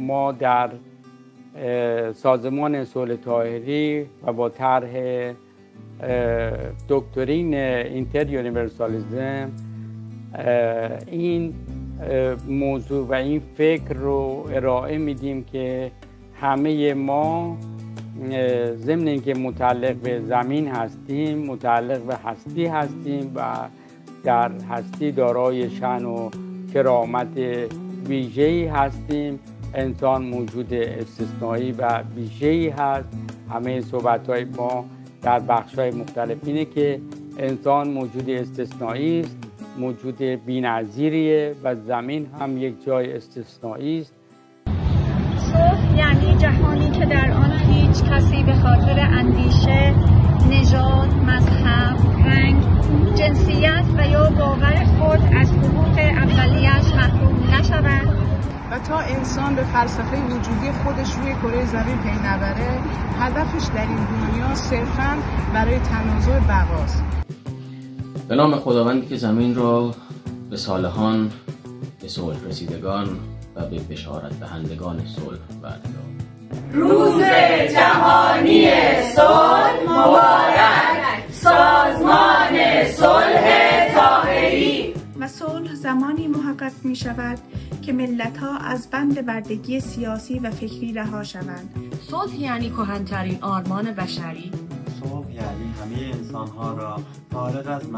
ما در سازمان صلح طاهری و با طرح دکترین اینتر یونیورسالیسم این موضوع و این فکر رو ارائه میدیم که همه ما ضمن اینکه متعلق به زمین هستیم متعلق به هستی هستیم و در هستی دارای شأن و کرامت ویژه‌ای هستیم. انسان موجود استثنایی و ویژه‌ای هست. همه صحبت‌های ما در بخش‌های مختلف اینه که انسان موجود استثنایی است، موجود بی‌نظیریه و زمین هم یک جای استثنایی است. صلح یعنی جهانی که در آن هیچ کسی به خاطر اندیشه، نژاد، مذهب، رنگ، جنسیت و یا باور خود از حقوق اولیه‌اش محروم نشود و تا انسان به فلسفه وجودی خودش روی کره زمین پی نبره، هدفش در این دنیا صرفاً برای تنازع بقاست. به نام خداوندی که زمین را به صالحان، به صلح رسیدگان و به بشارت دهندگان صلح وعده داد. روز جهانی صلح مبارک. سازمان صلح طاهری. و صلح زمانی محقق می شود که ملت‌ها از بند بردگی سیاسی و فکری رها شوند. صلح یعنی کهن‌ترین آرمان بشری. صلح یعنی همه انسان‌ها را فارغ از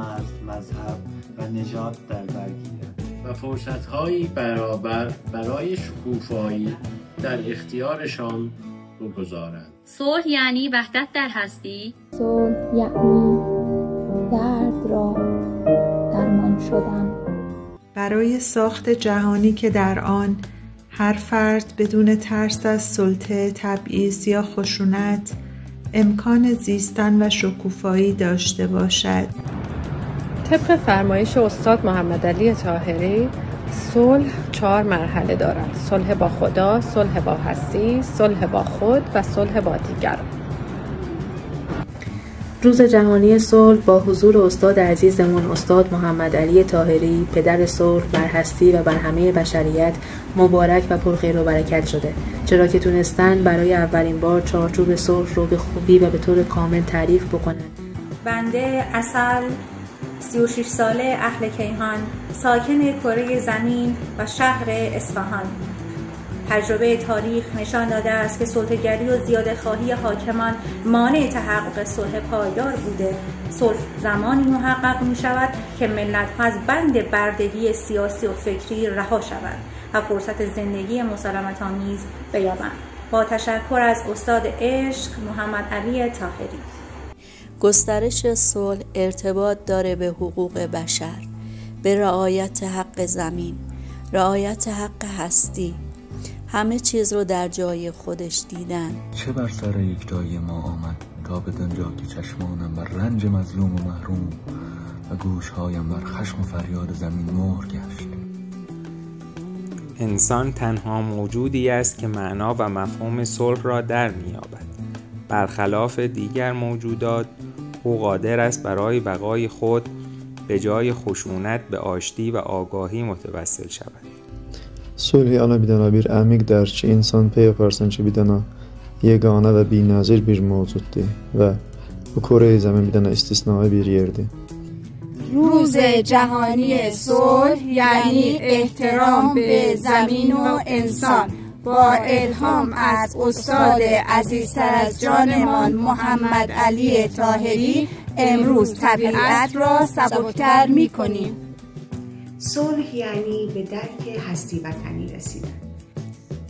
مذهب و نژاد در بر گیرد و فرصت‌هایی برابر برای شکوفایی در اختیارشان بگذارند. صلح یعنی وحدت در هستی. صلح یعنی درد را درمان شدن. برای ساخت جهانی که در آن هر فرد بدون ترس از سلطه، تبعیض یا خشونت امکان زیستن و شکوفایی داشته باشد. طبق فرمایش استاد محمد علی طاهری، صلح 4 مرحله دارد: صلح با خدا، صلح با هستی، صلح با خود و صلح با دیگران. روز جهانی صلح با حضور استاد عزیزمون استاد محمد علی طاهری، پدر صلح بر هستی و بر همه بشریت، مبارک و پرخیر و برکت شده، چرا که تونستن برای اولین بار چارچوب صلح رو به خوبی و به طور کامل تعریف بکنن. بنده اصل 36 ساله اهل کیهان، ساکن کره زمین و شهر اصفهان. تجربه تاریخ نشان داده است که سلطه‌گری و زیاده‌خواهی حاکمان مانع تحقق صلح پایدار بوده. صلح زمانی محقق می شود که ملت‌ها از بند بردگی سیاسی و فکری رها شوند و فرصت زندگی مسالمت‌آمیز بیابند. با تشکر از استاد عشق محمد علی طاهری. گسترش صلح ارتباط داره به حقوق بشر، به رعایت حق زمین، رعایت حق هستی، همه چیز رو در جای خودش دیدن. چه بر سر یک جای ما آمد تا بدانجا که چشمانم بر رنج مظلوم و محروم و گوشهایم بر خشم و فریاد زمین مهر گشت. انسان تنها موجودی است که معنا و مفهوم صلح را در می‌یابد. برخلاف دیگر موجودات، او قادر است برای بقای خود به جای خشونت به آشتی و آگاهی متوسل شود. صلح ana bir dənə bir əmiqdir ki, insan pey yaparsan ki, bir dənə yeganə və binazir bir mövcuddur və bu Kore zəmin bir dənə istisnai bir yerdir. روز جهانی صلح یعنی احترام به زمین و انسان. با الهام از استاد عزیزتر از جانمان محمد علی طاهری امروز طبیعت را سبکتر می‌کنیم. صلح یعنی به درک هستی وطنی رسیدن.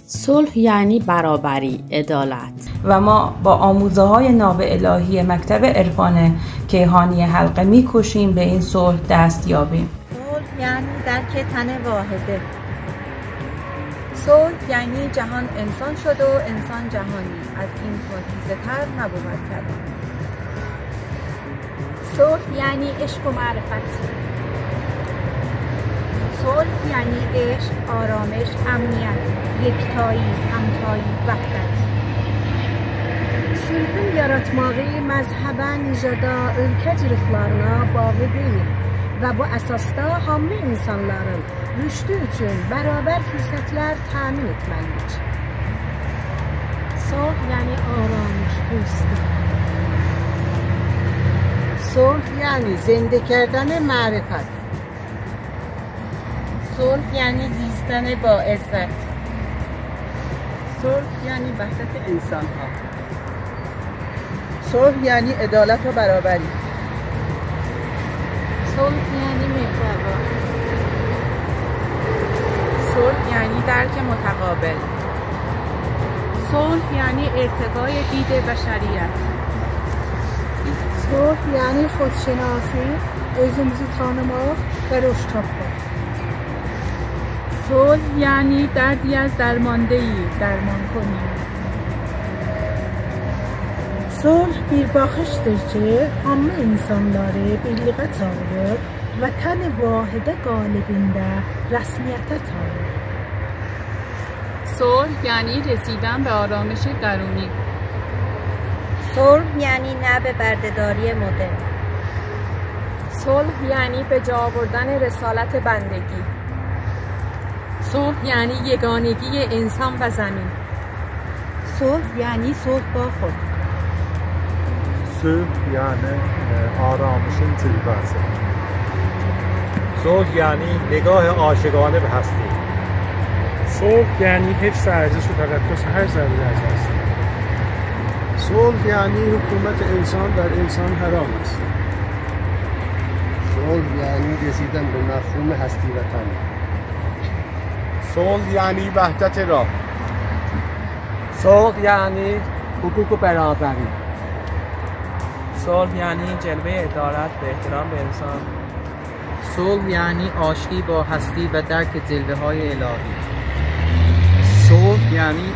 صلح یعنی برابری، عدالت. و ما با آموزه‌های ناب الهی مکتب عرفان کیهانی حلقه می‌کوشیم به این صلح دست یابیم. صلح یعنی درک تن واحده. صلح یعنی جهان انسان شد و انسان جهانی، از این پاکیزه‌تر نبود کلام. صلح یعنی عشق و معرفت. صلح یعنی عشق، آرامش، امنیت، یکتایی، همتایی، وحدت. Sülhün yaratmağı məzhəbə, nijada, ölkə cırıqlarına bağlı deyil və bu əsasda hamı insanların rüşdü üçün bərabər fürsətlər təmin etməlidir. صلح یعنی آرامش، دوستی. صلح یعنی زنده کردن معرفت. صلح یعنی زیستن با عزت. صلح یعنی وحدت انسان‌ها. صلح یعنی عدالت و برابری. صلح یعنی مهربان. صلح یعنی درک متقابل. صلح یعنی ارتقای دید بشریت. صلح یعنی خودشناسی، özümüzü tanımak ve rüşt tapmak. صلح یعنی دردی از درمانده‌ای درمان کنیم. صلح bir baxışdır ki, hamı insanları birliğə çağırır və tən vahidə qalibində rəsmiyyətə çağırır. صلح یعنی رسیدن به آرامش درونی. صلح یعنی نه به بردهداری مدرن. صلح یعنی به جا آوردن رسالت بندگی. صلح یعنی یگانگی انسان و زمین. صلح یعنی صلح با خود. صلح یعنی آرامشin zirvəsi. صلح یعنی نگاه عاشقانه به هستی. صلح یعنی حفظ ارزش و تقدس هر ذره از هستی. صلح یعنی حکومت انسان در انسان حرام است. صلح یعنی رسیدن به مفهوم هستی و تن. صلح یعنی وحدت راه. صلح یعنی حقوق و برابری. صلح یعنی جلوه عدالت به احترام به انسان. صلح یعنی آشتی با هستی و درک جلوه‌های الهی. صلح یعنی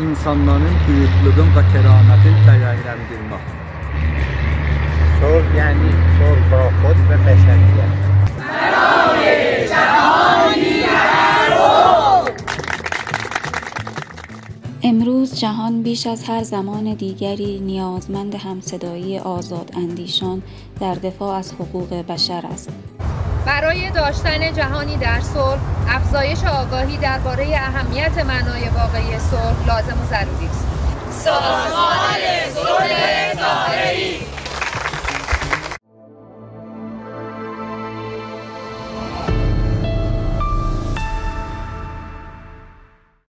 insanların büyüklüğün ve kerametin değerlendirmek. صلح یعنی صلح با خود و بشریت. برای جهانی صلح. امروز جهان بیش از هر زمان دیگری نیازمند همصدایی آزاد اندیشان در دفاع از حقوق بشر است. برای داشتن جهانی در صلح، افزایش آگاهی درباره اهمیت معنای واقعی صلح لازم و ضروری است. سازمان